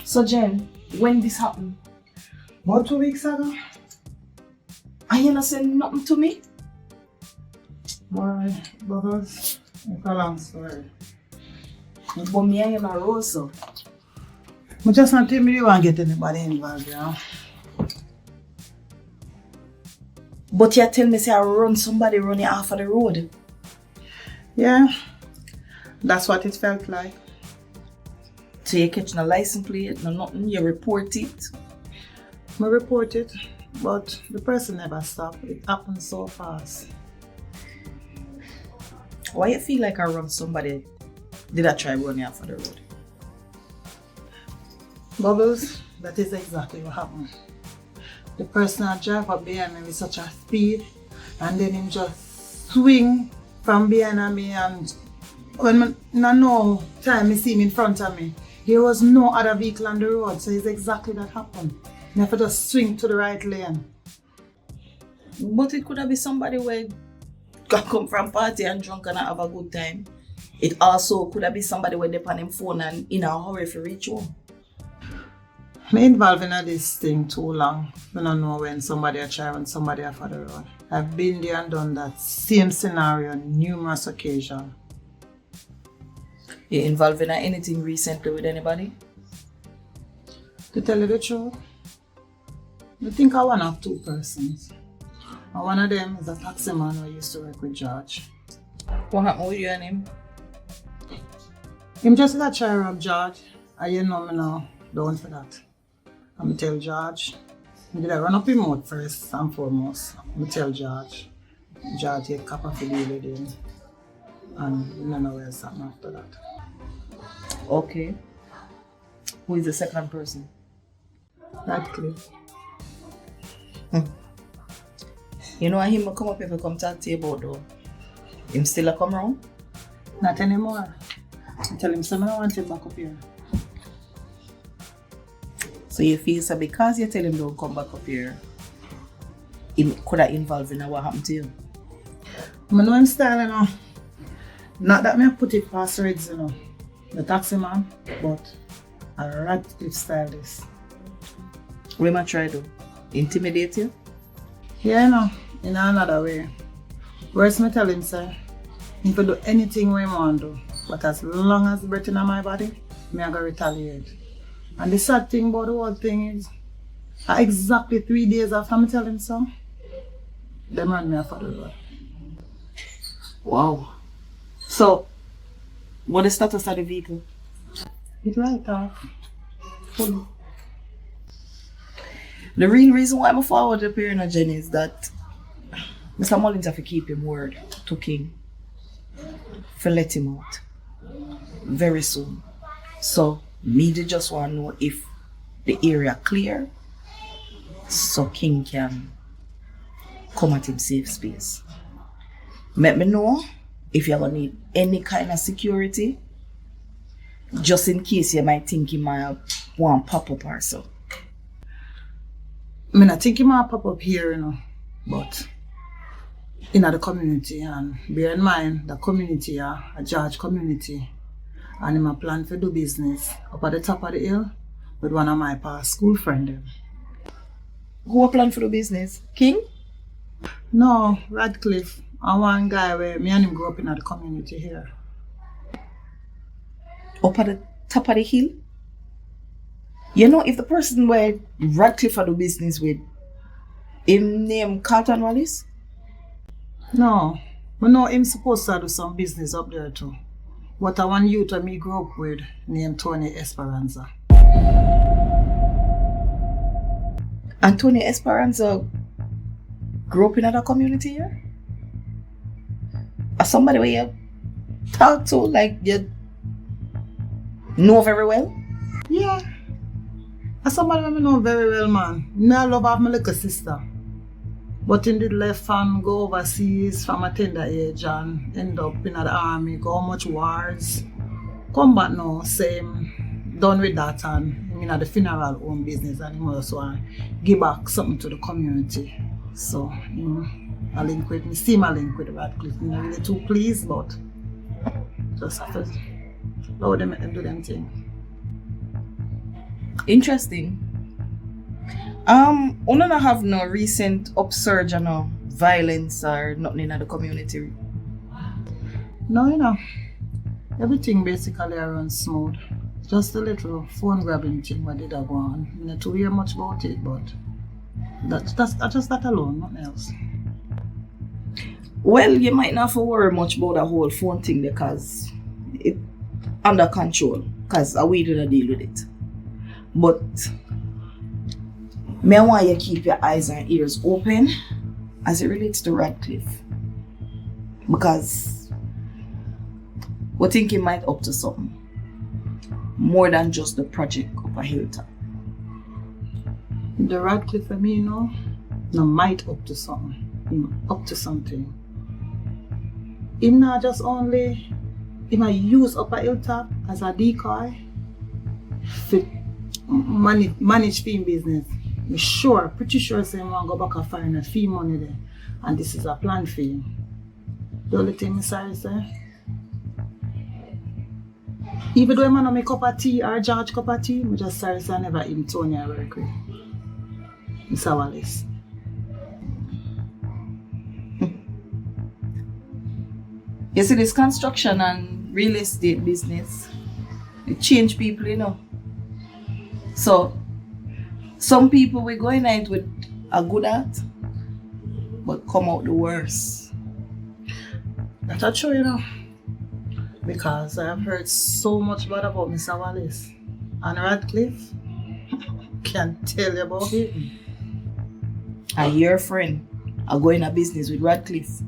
So Jen, when this happened? About 2 weeks ago. And you not saying nothing to me? Why, Bubbles? It's a long story. But me and you not rose up. I just not tell me you want to get anybody involved, you know. But you tell me say I run somebody running off of the road. Yeah, that's what it felt like. So you catch no license plate, no nothing, you report it. I report it, but the person never stopped. It happened so fast. Why you feel like I run somebody? Did I try running off of the road? Bubbles, that is exactly what happened. The person that drive up behind me with such a speed, and then him just swing from behind me, and when no time I see him in front of me, there was no other vehicle on the road, so it's exactly that happened. I have to just swing to the right lane. But it could have been somebody where got come from party and drunk and have a good time. It also could have been somebody where they on him phone and in a hurry to reach home. I'm involved in this thing too long. I don't know when somebody try and somebody off the road. I've been there and done that same scenario on numerous occasions. You involved in anything recently with anybody? To tell you the truth, I think I one of two persons. And one of them is a taxi man who used to work with George. What happened with you and him? Him just got try rob George, and you know me now, down for that. I'm tell George, I did I run up him out first and foremost. I tell George get copper for deal with him, and you don't know where it's happened after that. Okay. Who is the second person? Radcliffe. You know him come up if I come talk to you about though. Him still a come round? Not anymore. I tell him someone want him back up here. So you feel so because you tell him don't come back up here, him could have involved in what happened to you? I know him style, you know. Not that I put it past Reds, you know. The taxi man, but a Radcliffe style this. What am I try to? Intimidate you? Yeah, you know, in another way. Whereas me tell him, sir, he can do anything we want to do, but as long as breath in my body, me I go retaliate. And the sad thing about the whole thing is, exactly 3 days after me tell him so, them run me off of the road. Wow. So, what is the status of the vehicle? It right off. Fully. The real reason why I'm forward up here, Jenny, is that Mr. Mullins have to keep him word to King for let him out very soon. So, me they just want to know if the area clear so King can come at him safe space. Let me know if you're going to need any kind of security, just in case you might think he might want to pop up or so. I mean, I think he might pop up here, you know, but in the community, and bear in mind the community, a George community, and him a plan to do business up at the top of the hill with one of my past school friends. Who a plan for the business? King? No, Radcliffe, and one guy where me and him grew up in the community here. Up at the top of the hill? You know, if the person where Radcliffe do business with, him name Carlton Wallace? No, but no, him supposed to do some business up there too. But I one youth that me grew up with named Tony Xpressionz. And Tony Xpressionz grew up in another community here? Or somebody where you talk to, like you know very well? Yeah. As somebody I know very well, man. Me I love have my little sister. But in the left and go overseas from a tender age and end up in the army, go much wars. Come back now, same, done with that and in the funeral home business and he also want to give back something to the community. So, I link with me, see my link with Radcliffe. I'm not really too pleased, but just have to allow them to do them thing. Interesting. We don't have no recent upsurge or no violence or nothing in the community. No, you know, everything basically runs smooth. Just a little phone grabbing thing what did I go on. I don't hear much about it, but that's just that alone, nothing else. Well, you might not have to worry much about the whole phone thing because it under control because we didn't deal with it. But I want you to keep your eyes and ears open as it relates to Radcliffe. Because we think he might up to something. More than just the project of a hilltop. The Radcliffe for me, you know, no might up to something. Up to something. Him not just only he might use upper hilltop as a decoy for manage film business. I'm pretty sure say want go back and find a fee money there. And this is a plan for him. The only thing I'm sorry say, even though I don't make cup of tea or George cup of tea, I'm just sorry say I never even Tony I work with. Mr. Wallace. You see, this construction and real estate business, it change people, you know. So, some people will go in it with a good heart, but come out the worst. That's true, you know. Because I have heard so much bad about Mr. Wallace. And Radcliffe, can't tell you about it. And your friend are going a business with Radcliffe.